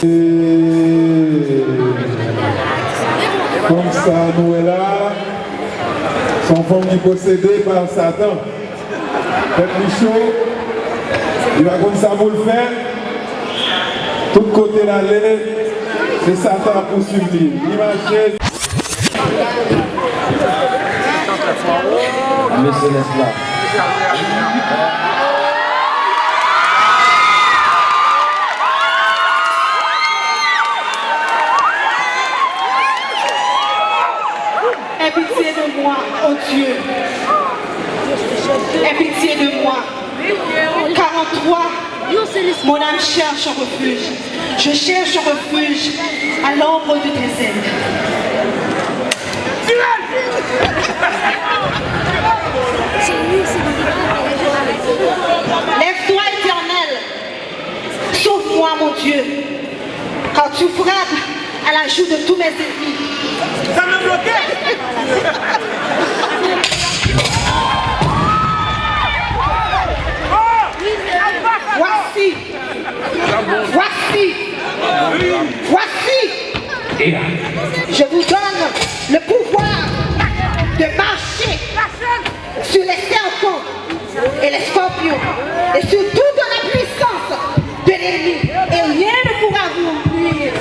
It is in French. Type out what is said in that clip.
Comme ça, nous est là, son famille possédée par Satan. Faites-lui chaud, il va comme ça vous le faire. Tout côté d'aller, c'est Satan pour suivre. Imaginez. Monsieur Lesla. Aie pitié de moi, oh Dieu. Aie pitié de moi. Car en toi, mon âme cherche un refuge. Je cherche un refuge à l'ombre de tes ailes. Lève-toi, Éternel. Sauve-moi, mon Dieu. Car tu frappes à la joue de tous mes ennemis. Ça me bloquait. Voici, je vous donne le pouvoir de marcher sur les serpents et les scorpions et sur toute la puissance de l'ennemi et rien ne pourra vous nuire.